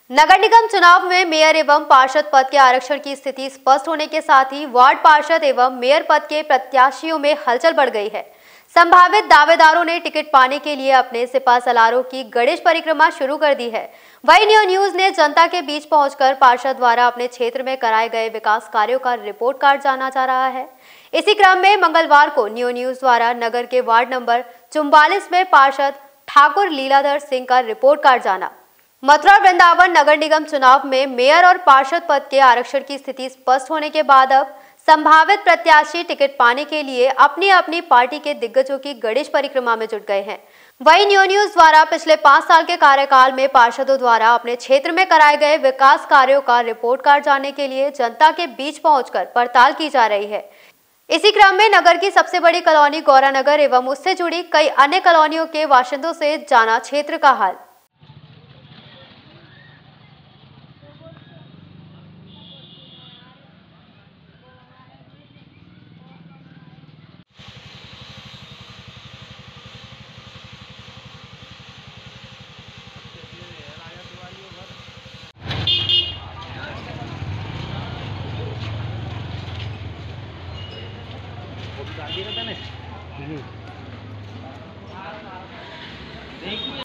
नगर निगम चुनाव में मेयर एवं पार्षद पद के आरक्षण की स्थिति स्पष्ट होने के साथ ही वार्ड पार्षद एवं मेयर पद के प्रत्याशियों में हलचल बढ़ गई है। संभावित दावेदारों ने टिकट पाने के लिए अपने सिपा सलारों की गणेश परिक्रमा शुरू कर दी है। वही न्यू न्यूज ने जनता के बीच पहुंचकर पार्षद द्वारा अपने क्षेत्र में कराए गए विकास कार्यों का रिपोर्ट कार्ड जाना जा रहा है। इसी क्रम में मंगलवार को न्यू न्यूज द्वारा नगर के वार्ड नंबर 44 में पार्षद ठाकुर लीलाधर सिंह का रिपोर्ट कार्ड जाना। मथुरा वृंदावन नगर निगम चुनाव में मेयर और पार्षद पद के आरक्षण की स्थिति स्पष्ट होने के बाद अब संभावित प्रत्याशी टिकट पाने के लिए अपनी अपनी पार्टी के दिग्गजों की गणेश परिक्रमा में जुट गए हैं। वहीं न्यू न्यूज द्वारा पिछले 5 साल के कार्यकाल में पार्षदों द्वारा अपने क्षेत्र में कराए गए विकास कार्यों का रिपोर्ट कार्ड जानने के लिए जनता के बीच पहुंचकर पड़ताल की जा रही है। इसी क्रम में नगर की सबसे बड़ी कॉलोनी गौरा नगर एवं उससे जुड़ी कई अन्य कॉलोनियों के बाशिंदों से जाना क्षेत्र का हाल।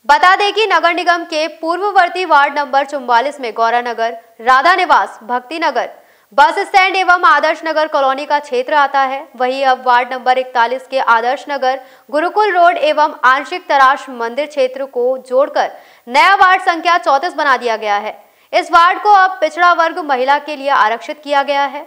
बता दें कि नगर निगम के पूर्ववर्ती वार्ड नंबर 44 में गौरा नगर, राधा निवास, भक्ति नगर, बस स्टैंड एवं आदर्श नगर कॉलोनी का क्षेत्र आता है। वहीं अब वार्ड नंबर 41 के आदर्श नगर, गुरुकुल रोड एवं आंशिक तराश मंदिर क्षेत्र को जोड़कर नया वार्ड संख्या 34 बना दिया गया है। इस वार्ड को अब पिछड़ा वर्ग महिला के लिए आरक्षित किया गया है।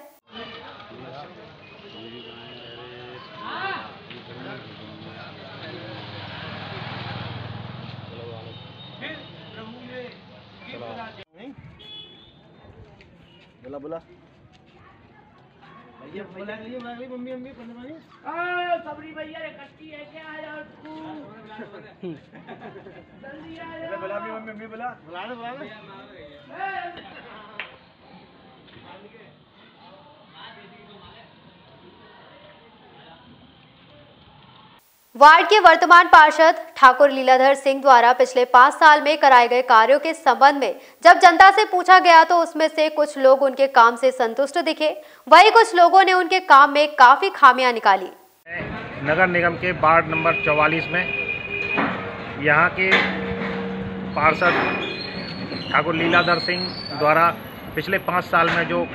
बोला बोला भैया बोला मम्मी मम्मी सबरी भैया रे कट्टी है क्या यार तू जल्दी आ जा बोला मम्मी मम्मी बोला वार्ड के वर्तमान पार्षद ठाकुर लीलाधर सिंह द्वारा पिछले 5 साल में कराए गए कार्यों के संबंध में जब जनता से पूछा गया तो उसमें से कुछ लोग उनके काम से संतुष्ट दिखे, वहीं कुछ लोगों ने उनके काम में काफी खामियां निकाली। नगर निगम के वार्ड नंबर 44 में यहाँ के पार्षद ठाकुर लीलाधर सिंह द्वारा पिछले 5 साल में जो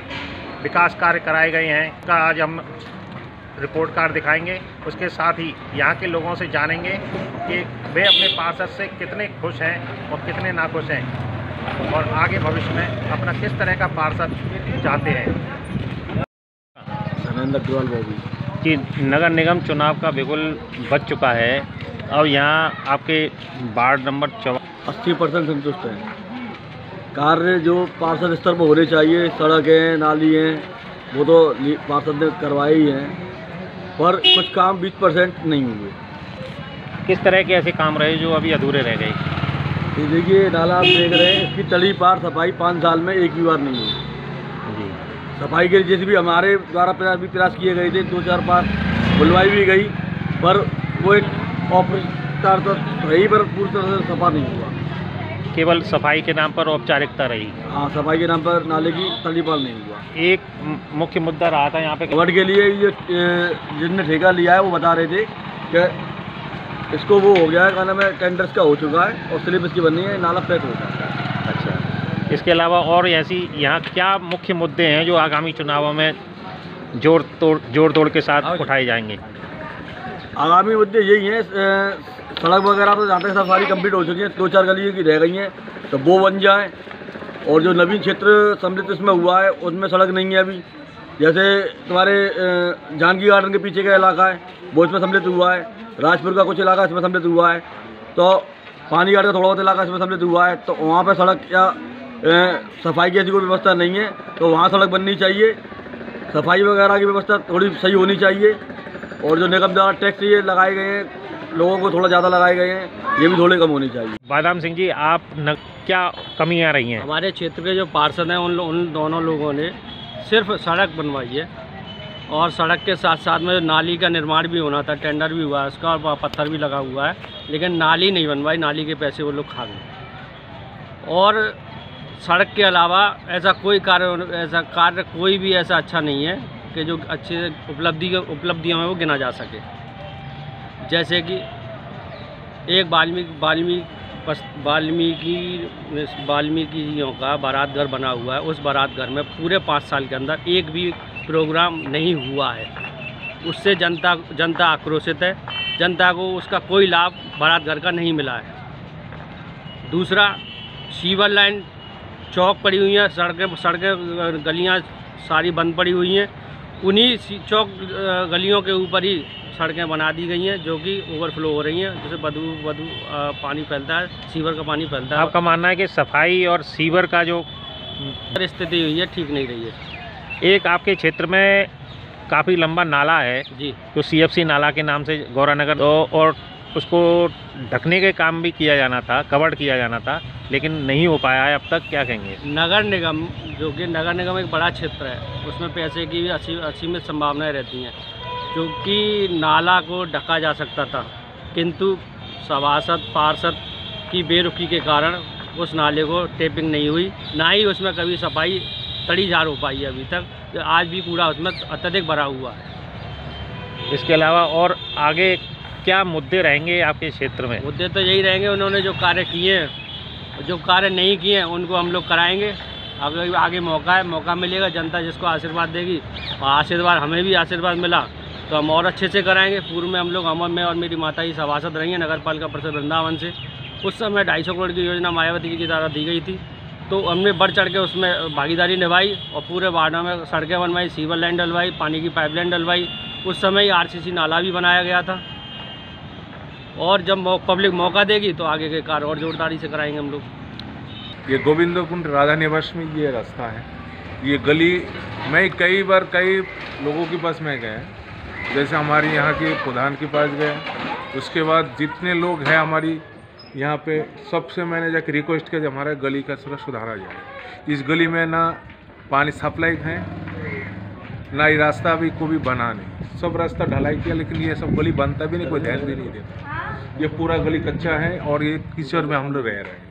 विकास कार्य कराए गए हैं का आज हम रिपोर्ट कार्ड दिखाएंगे। उसके साथ ही यहाँ के लोगों से जानेंगे कि वे अपने पार्षद से कितने खुश हैं और कितने नाखुश हैं और आगे भविष्य में अपना किस तरह का पार्षद चाहते हैं। कि नगर निगम चुनाव का बिल्कुल बच चुका है। अब यहाँ आपके वार्ड नंबर 80% संतुष्ट हैं। कार्य जो पार्षद स्तर पर होने चाहिए, सड़क है, नाली है, वो तो पार्षद ने करवाए ही हैं, पर कुछ काम 20% नहीं हुए। किस तरह के ऐसे काम रहे जो अभी अधूरे रह गए? देखिए नाला आप देख रहे हैं, इसकी तली पार सफाई 5 साल में एक भी बार नहीं हुई जी। सफाई के लिए जैसे भी हमारे द्वारा प्रयास किए गए थे, 2-4 बार बुलवाई भी गई, पर वो एक औपचारिकता तो रही पर पूरी तरह से सफा नहीं हुआ। केवल सफाई के नाम पर औपचारिकता रही। हाँ, सफाई के नाम पर नाले की तली पार नहीं हुआ। एक मुख्य मुद्दा रहा था यहाँ पे वार्ड के लिए, ये जिसने ठेका लिया है वो बता रहे थे कि इसको वो हो गया है, कहना में टेंडर्स का हो चुका है और स्लिप इसकी बननी है, नाला पैक हो गया है। अच्छा, इसके अलावा और ऐसी यहाँ क्या मुख्य मुद्दे हैं जो आगामी चुनावों में जोड़ तोड़ के साथ उठाए जाएंगे? आगामी मुद्दे यही हैं, सड़क वगैरह तो जहाँ तक सब सारी कंप्लीट हो चुकी हैं, 2-4 गलियों की रह गई हैं तो वो बन जाए। और जो नवीन क्षेत्र सम्मिलित इसमें हुआ है उसमें सड़क नहीं है अभी। जैसे तुम्हारे जानकी गार्डन के पीछे का इलाका है वो इसमें सम्मिलित हुआ है, राजपुर का कुछ इलाका इसमें सम्मिलित हुआ है, तो पानी घाट का थोड़ा बहुत इलाका इसमें सम्मिलित हुआ है, तो वहाँ पर सड़क या सफाई की ऐसी कोई व्यवस्था नहीं है, तो वहाँ सड़क बननी चाहिए। सफाई वगैरह की व्यवस्था थोड़ी सही होनी चाहिए। और जो निगम द्वारा टैक्स ये लगाए गए हैं, लोगों को थोड़ा ज़्यादा लगाए गए हैं, ये भी थोड़े कम होने चाहिए। बादाम सिंह जी, आप क्या कमियां रही हैं? हमारे क्षेत्र के जो पार्षद हैं उन दोनों लोगों ने सिर्फ सड़क बनवाई है और सड़क के साथ साथ में नाली का निर्माण भी होना था, टेंडर भी हुआ है उसका और पत्थर भी लगा हुआ है, लेकिन नाली नहीं बनवाई, नाली के पैसे वो लोग खा गए। और सड़क के अलावा ऐसा कार्य कोई भी ऐसा अच्छा नहीं है कि जो अच्छे उपलब्धियों में वो गिना जा सके। जैसे कि एक वाल्मीकियों का बारात घर बना हुआ है, उस बारात घर में पूरे 5 साल के अंदर एक भी प्रोग्राम नहीं हुआ है। उससे जनता आक्रोशित है, जनता को उसका कोई लाभ बारात घर का नहीं मिला है। दूसरा, सीवर लाइन चौक पड़ी हुई हैं, सड़कें गलियां सारी बंद पड़ी हुई हैं। उन्हीं चौक गलियों के ऊपर ही सड़कें बना दी गई हैं जो कि ओवरफ्लो हो रही हैं, जिससे बदबू पानी फैलता है, सीवर का पानी फैलता है। आपका मानना है कि सफाई और सीवर का जो स्थिति हुई है ठीक नहीं रही है। एक आपके क्षेत्र में काफ़ी लंबा नाला है जी, जो CFC नाला के नाम से गौरानगर, और उसको ढकने के काम भी किया जाना था, कवर किया जाना था, लेकिन नहीं हो पाया है अब तक। क्या कहेंगे? नगर निगम, जो कि नगर निगम एक बड़ा क्षेत्र है, उसमें पैसे की भी असीमित संभावनाएं रहती हैं, क्योंकि नाला को ढका जा सकता था, किंतु सभासद पार्षद की बेरुखी के कारण उस नाले को टेपिंग नहीं हुई, ना ही उसमें कभी सफाई तड़ी झाड़ हो पाई है अभी तक। आज भी कूड़ा उसमें अत्यधिक भरा हुआ है। इसके अलावा और आगे क्या मुद्दे रहेंगे आपके क्षेत्र में? मुद्दे तो यही रहेंगे, उन्होंने जो कार्य किए हैं, जो कार्य नहीं किए हैं उनको हम लोग कराएंगे। आगे मौका मिलेगा, जनता जिसको आशीर्वाद देगी, और आशीर्वाद हमें भी आशीर्वाद मिला तो हम और अच्छे से कराएंगे। पूर्व में हम लोग, मैं और मेरी माता ही सभासद रही हैं नगर पालिका परिषद वृंदावन से। उस समय 250 करोड़ की योजना मायावती की द्वारा दी गई थी, तो हमने बढ़ चढ़ के उसमें भागीदारी निभाई और पूरे वार्डों में सड़कें बनवाई, सीवर लाइन डलवाई, पानी की पाइपलाइन डलवाई। उस समय ही RCC नाला भी बनाया गया था, और जब पब्लिक मौका देगी तो आगे के कार्य और जोरदारी से कराएंगे हम लोग। ये गोविंद कुंड राधा निवास में ये रास्ता है, ये गली में कई बार कई लोगों के पास में गए, जैसे हमारी यहाँ के प्रधान के पास गए, उसके बाद जितने लोग हैं हमारी यहाँ पे, सबसे मैंने जाकर रिक्वेस्ट किया कि हमारा गली का थोड़ा सुधारा जाए। इस गली में ना पानी सप्लाई है, ना ये रास्ता भी को भी बना नहीं, सब रास्ता ढलाई किया, लेकिन ये सब गली बनता भी नहीं, कोई ध्यान भी नहीं देता। ये पूरा गली कच्चा है और ये कीचड़ में हम लोग रह रहे हैं।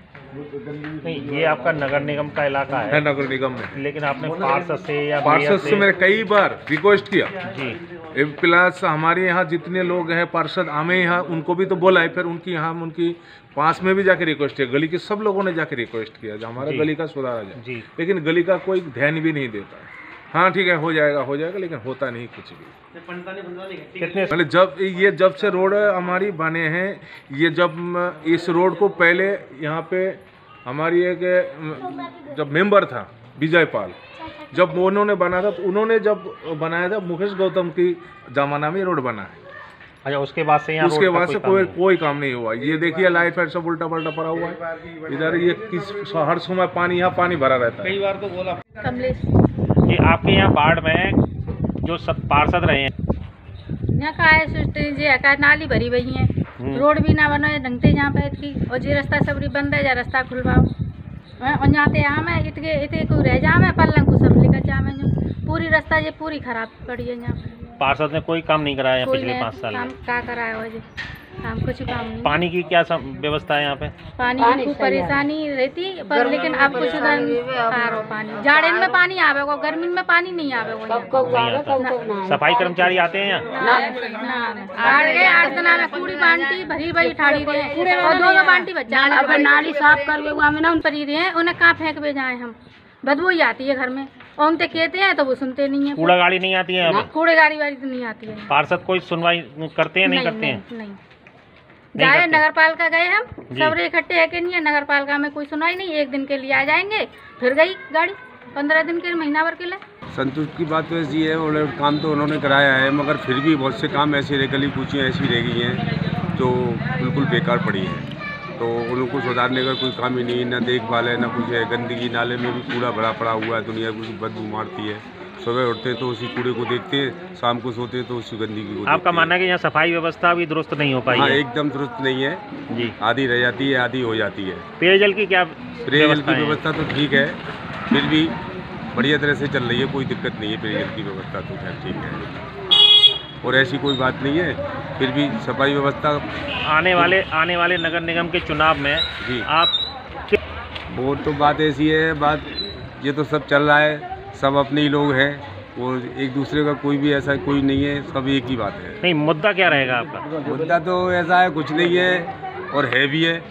नहीं, ये आपका नगर निगम का इलाका है? नगर निगम में। लेकिन आपने पार्षद से मैंने कई बार रिक्वेस्ट किया जी। प्लस हमारे यहाँ जितने लोग हैं पार्षद, हमें यहाँ उनको भी तो बोला है, फिर उनकी यहाँ उनकी पास में भी जाके रिक्वेस्ट किया, गली के सब लोगों ने जाके रिक्वेस्ट किया जो हमारा गली का सुधारा जाए, लेकिन गली का कोई ध्यान भी नहीं देता। हाँ ठीक है, हो जाएगा, लेकिन होता नहीं कुछ भी। कितने मतलब जब से रोड हमारी बने हैं, ये जब इस रोड को पहले यहाँ पे हमारी एक जब मेंबर था विजय पाल, जब उन्होंने बना था, तो उन्होंने जब बनाया था मुकेश गौतम की जमाना में रोड बना है। अच्छा, उसके बाद से यहाँ कोई काम नहीं हुआ। ये देखिए लाइट फाइट सब उल्टा पल्टा पड़ा हुआ है इधर। ये किस हर समय पानी यहाँ पानी भरा रहता है। कई बार तो बोला कमलेश, ये आपके यहाँ वार्ड में जो सब पार्षद रहे हैं, यहाँ का है जी का नाली भरी हुई है, रोड भी ना बना ढंगते यहाँ पे की, और जी रास्ता सबरी बंद है, जा रास्ता खुलवाओ। और यहाँ ते आम है इतने को रह जामे पल्लंग को सब लेकर जामे, पूरी रास्ता ये पूरी खराब पड़ी है यहाँ पे। पार्षद ने कोई काम नहीं कराया पिछले 5 साल में? क्या कराया हो जी, काम कुछ काम नहीं। पानी की क्या व्यवस्था है यहाँ पे? पानी की खूब परेशानी रहती पर, लेकिन अब कुछ पानी जाड़े में पानी आवेगा, गर्मी में पानी नहीं आवेगा। सफाई कर्मचारी आते हैं यहाँ? 8 दिन में पूरी बाल्टी भरी भरी ठाड़ी रहे और 2 बाल्टी बच्चा अब नाली साफ करके ना उन परी रहे, उन्हें कहाँ फेंक भी जाए हम, बदबू ही आती है घर में। और उनसे कहते हैं तो वो सुनते नहीं है। कूड़ा गाड़ी नहीं आती है? कूड़े गाड़ी वाली तो नहीं आती है। पार्षद कोई सुनवाई करते हैं? नहीं करते हैं? नहीं जाए नगर पालिका गए हम सब इकट्ठे है कि नहीं है, नगर पालिका में कोई सुनाई नहीं। 1 दिन के लिए आ जाएंगे, फिर गई गाड़ी 15 दिन के महीना भर के लिए। संतुष्ट की बात तो ऐसी है, और काम तो उन्होंने कराया है, मगर फिर भी बहुत से काम ऐसे गली कूचियाँ ऐसी रह गई हैं जो बिल्कुल बेकार पड़ी है। तो उनको सुधारने का कोई काम ही नहीं, ना देखभाल है ना कुछ है। गंदगी नाले में भी कूड़ा भरा पड़ा हुआ है, दुनिया की बदबू मारती है। सुबह उठते तो उसी कूड़े को देखते हैं, शाम को सोते तो उसी गंदगी को। आपका मानना है कि यहाँ सफाई व्यवस्था भी दुरुस्त नहीं हो पाई? हाँ, है एकदम दुरुस्त नहीं है जी। आधी रह जाती है, आधी हो जाती है। पेयजल की क्या? पेयजल की व्यवस्था तो ठीक है, फिर भी बढ़िया तरह से चल रही है, कोई दिक्कत नहीं है। पेयजल की व्यवस्था तो खैर ठीक है, और ऐसी कोई बात नहीं है। फिर भी सफाई व्यवस्था आने वाले नगर निगम के चुनाव में जी आप वो तो बात ऐसी है, बात ये तो सब चल रहा है, सब अपने ही लोग हैं, वो एक दूसरे का कोई भी ऐसा कोई नहीं है, सब एक ही बात है। नहीं, मुद्दा क्या रहेगा आपका? मुद्दा तो ऐसा है, कुछ नहीं है और है भी है,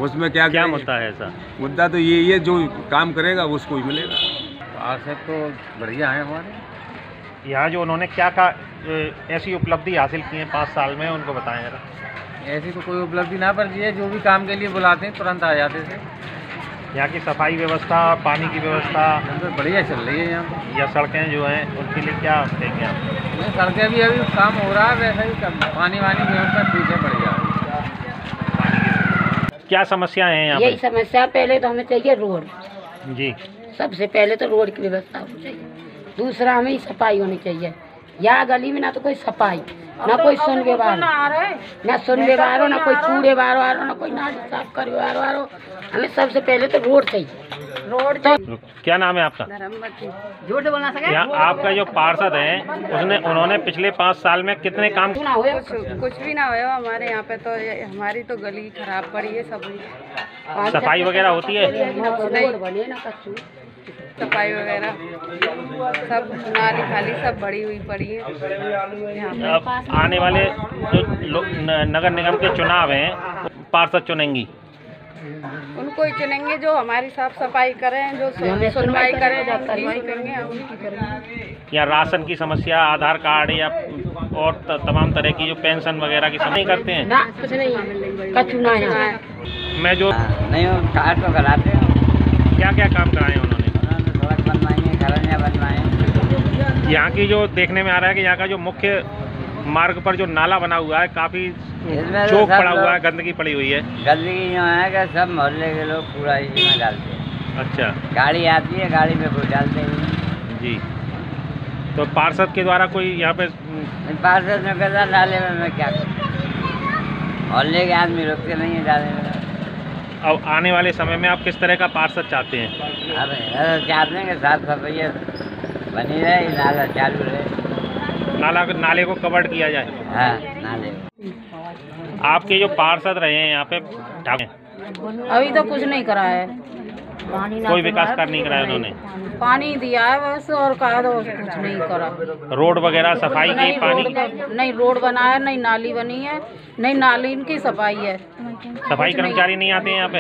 उसमें क्या मुद्दा है ऐसा? मुद्दा तो यही है, जो काम करेगा उसको ही मिलेगा। पार्षद तो बढ़िया है हमारे यहाँ जो उन्होंने क्या ऐसी उपलब्धि हासिल की है 5 साल में, उनको बताएं जरा। ऐसी तो कोई उपलब्धि ना, पर ये जो भी काम के लिए बुलाते हैं तुरंत आ जाते थे। यहाँ की सफाई व्यवस्था, पानी की व्यवस्था तो बढ़िया चल रही है यहाँ पर। या सड़कें जो हैं उनके लिए क्या कहेंगे आप? सड़कें भी अभी काम हो रहा है, वैसा ही पानी वानी व्यवस्था ठीक है, बढ़िया। क्या समस्याएं हैं यहाँ यही समस्या, पहले तो हमें चाहिए रोड जी, सबसे पहले तो रोड की व्यवस्था होनी चाहिए। दूसरा हमें सफाई होनी चाहिए। यहाँ गली में ना तो कोई सफाई, ना कोई सुन व्यवहार, ना सुन व्यवहार हो, ना कोई कूड़े व्यवहार हो, ना कोई नाली साफ कर व्यवहार हो। हमें सबसे पहले तो रोड चाहिए। रोड तो क्या नाम है आपका? झूठ बोलना सके। यहाँ आपका जो पार्षद है उन्होंने पिछले 5 साल में कितने काम? कुछ भी ना हुआ हमारे यहाँ पे, तो हमारी तो गली खराब पड़ी है। सब सफाई वगैरह होती है? सफाई वगैरह सब, नाली खाली सब बड़ी हुई पड़ी है। अब आने वाले जो नगर निगम के चुनाव हैं, पार्षद चुनेंगी? उनको ही चुनेंगे जो हमारी साफ सफाई करें, जो सुनवाई करें, जो करेंगे हम उनकी करेंगे। या राशन की समस्या, आधार कार्ड या और तमाम तरह की जो पेंशन वगैरह की समस्या नहीं करते हैं? ना कुछ नहीं, कछु ना है। मैं जो नहीं, कार्ड तो कराते हैं। क्या क्या काम कराए उन्होंने? सड़क बनवाएंगे, घरनियाँ बनवाएं। यहाँ की जो देखने में आ रहा है कि यहाँ का जो मुख्य मार्ग पर जो नाला बना हुआ है, काफी चौक पड़ा हुआ है, गंदगी पड़ी हुई है। गंदगी यूँ है कि सब मोहल्ले के लोग पूरा इसी में डालते हैं। अच्छा, गाड़ी आती है, गाड़ी में कुछ डालते हैं जी। तो पार्षद के द्वारा कोई यहाँ पे? पार्षद में कहता डाले में मैं क्या करूँ, मोहल्ले के आदमी रुकते नहीं है डाले में। अब आने वाले समय में आप किस तरह का पार्षद चाहते हैं? अरे चाहते हैं कि साफ सफाई बनी रहे, नाला चालू रहे, नाले को कवर्ड किया जाए। हाँ, नाले। आपके जो पार्षद रहे हैं यहाँ पे, अभी तो कुछ नहीं करा है, कोई विकास कार्य नहीं कराया उन्होंने? पानी दिया है बस, और कहा तो कुछ नहीं करा। रोड वगैरह सफाई की? पानी नहीं, रोड बना है, नहीं नाली बनी है, नहीं नाली इनकी सफाई है। सफाई कर्मचारी नहीं आते हैं यहाँ पे?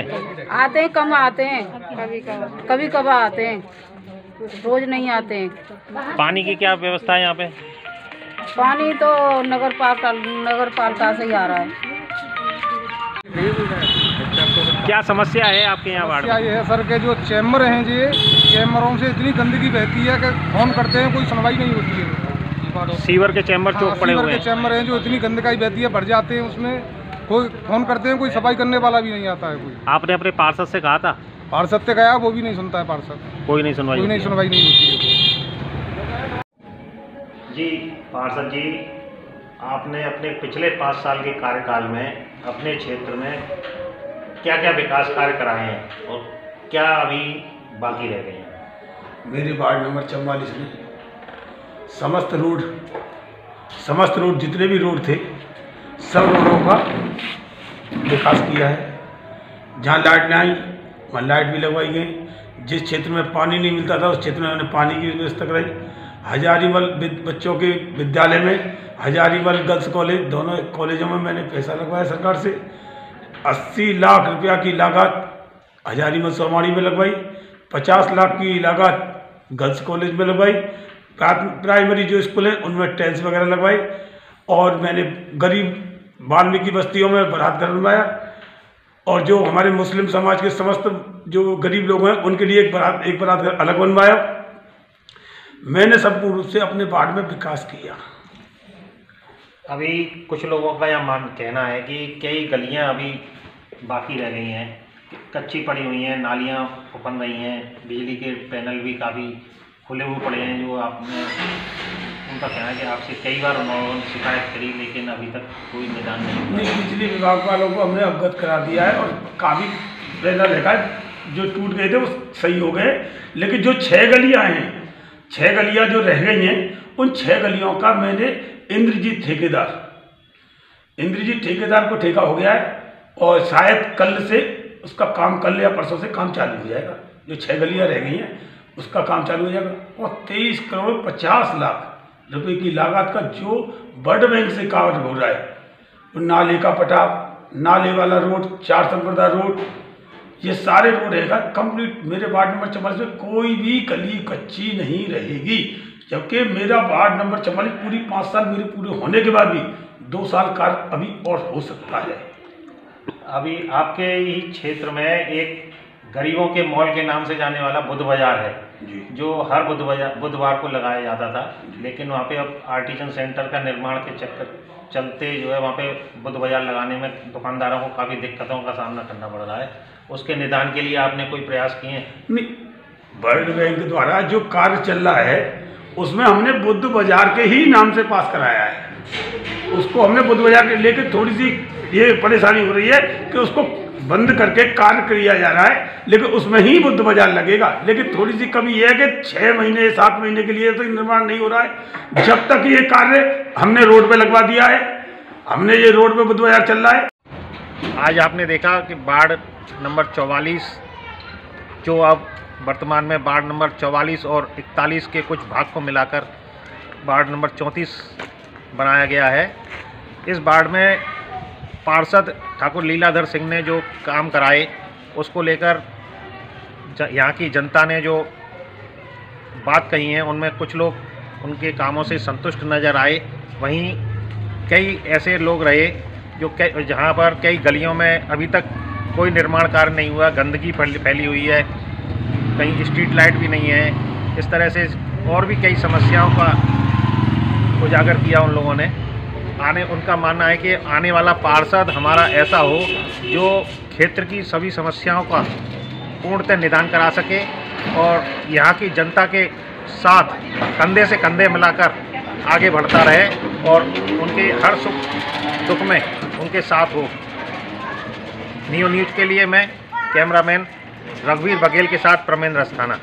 आते हैं, कम आते हैं, कभी कभार आते हैं, रोज नहीं आते हैं। पानी की क्या व्यवस्था है यहाँ पे? पानी तो नगर पालिका से ही आ रहा है। क्या समस्या है आपके यहाँ वार्ड में? ये है सर के जो चैम्बर हैं जी, चैम्बरों से इतनी गंदगी बहती है कि फोन करते हैं कोई सुनवाई नहीं होती है। सीवर के चैम्बर चौक पड़े हुए हैं। चैम्बर हैं जो इतनी गंदगी बहती है, भर जाते हैं उसमें, कोई फोन करते हैं, कोई सफाई करने वाला भी नहीं आता है कोई। आपने अपने पार्षद से कहा था? पार्षद से गया, वो भी नहीं सुनता है पार्षद, कोई नहीं सुनवाई नहीं होती है। जी पार्षद जी, आपने अपने पिछले 5 साल के कार्यकाल में अपने क्षेत्र में क्या क्या विकास कार्य कराए हैं और क्या अभी बाकी रह गए हैं? मेरे वार्ड नंबर 44 में समस्त रोड जितने भी रोड थे, सब रोडों का विकास किया है। जहाँ लाइट नहीं आई वहाँ लाइट भी लगवाई गई। जिस क्षेत्र में पानी नहीं मिलता था उस क्षेत्र में मैंने पानी की व्यवस्था कराई। हजारीमल बच्चों के विद्यालय में, हजारीमल गर्ल्स कॉलेज, दोनों कॉलेजों में मैंने पैसा लगवाया सरकार से। 80 लाख रुपया की लागत हजारीमल सोमाड़ी में लगवाई, 50 लाख की लागत गर्ल्स कॉलेज में लगवाई। प्राइमरी जो स्कूल हैं उनमें टाइल्स वगैरह लगवाई, और मैंने गरीब वाल्मीकि बस्तियों में बारात घर बनवाया, और जो हमारे मुस्लिम समाज के समस्त जो गरीब लोग हैं उनके लिए एक बारात घर अलग बनवाया। मैंने संपूर्ण रूप से अपने वार्ड में विकास किया। अभी कुछ लोगों का यह कहना है कि कई गलियां अभी बाकी रह गई हैं, कच्ची पड़ी हुई हैं, नालियां उफन रही हैं, बिजली के पैनल भी काफ़ी खुले हुए पड़े हैं। जो आपने, उनका कहना है कि आपसे कई बार उन्होंने शिकायत करी लेकिन अभी तक कोई निदान नहीं। बिजली विभाग वालों को हमने अवगत करा दिया है, और काफ़ी पैनल देखा जो टूट गए थे वो सही हो गए। लेकिन जो 6 गलियाँ हैं, 6 गलियाँ जो रह गई हैं, उन 6 गलियों का मैंने इंद्रजीत ठेकेदार को ठेका हो गया है, और शायद कल से उसका काम कल या परसों से काम चालू हो जाएगा। जो 6 गलियाँ रह गई हैं उसका काम चालू हो जाएगा। और 23 करोड़ 50 लाख रुपए की लागत का जो वर्ल्ड बैंक से कवर हो रहा है, वो नाले का पटाव, नाले वाला रोड, 4 संप्रदा रोड, ये सारे रोड रहेगा कंप्लीट। मेरे वार्ड नंबर 44 में कोई भी गली कच्ची नहीं रहेगी, जबकि मेरा वार्ड नंबर 44 पूरी 5 साल मेरे पूरे होने के बाद भी 2 साल कार्य अभी और हो सकता है। अभी आपके ही क्षेत्र में एक गरीबों के मॉल के नाम से जाने वाला बुध बाजार है, जो हर बुधवार को लगाया जाता था, लेकिन वहाँ पे अब आर्टिजन सेंटर का निर्माण के चक्कर चलते जो है वहाँ पे बुध बाजार लगाने में दुकानदारों को काफ़ी दिक्कतों का सामना करना पड़ रहा है। उसके निदान के लिए आपने कोई प्रयास किए हैं? नहीं, वर्ल्ड बैंक द्वारा जो कार्य चल रहा है उसमें हमने बुध बाजार के ही नाम से पास कराया है। उसको हमने बुध बाजार के लेकर थोड़ी सी ये परेशानी हो रही है कि उसको बंद करके कार्य किया जा रहा है, लेकिन उसमें ही बुध बाजार लगेगा। लेकिन थोड़ी सी कमी यह है कि 6 महीने 7 महीने के लिए तो निर्माण नहीं हो रहा है। जब तक ये कार्य हमने रोड पे लगवा दिया है, हमने ये रोड पे बुध बाजार चल रहा है। आज आपने देखा कि वार्ड नंबर 44 जो अब वर्तमान में वार्ड नंबर 44 और 41 के कुछ भाग को मिलाकर वार्ड नंबर 34 बनाया गया है। इस वार्ड में पार्षद ठाकुर लीलाधर सिंह ने जो काम कराए उसको लेकर यहाँ की जनता ने जो बात कही है उनमें कुछ लोग उनके कामों से संतुष्ट नज़र आए। वहीं कई ऐसे लोग रहे जो जहाँ पर कई गलियों में अभी तक कोई निर्माण कार्य नहीं हुआ, गंदगी फैली हुई है, कहीं स्ट्रीट लाइट भी नहीं है। इस तरह से और भी कई समस्याओं का उजागर किया उन लोगों ने। उनका मानना है कि आने वाला पार्षद हमारा ऐसा हो जो क्षेत्र की सभी समस्याओं का पूर्णतः निदान करा सके और यहाँ की जनता के साथ कंधे से कंधे मिलाकर आगे बढ़ता रहे और उनके हर सुख दुख में उनके साथ हो। नियो न्यूज़ के लिए मैं कैमरामैन रघुवीर बघेल के साथ प्रमेंद्र अस्थाना।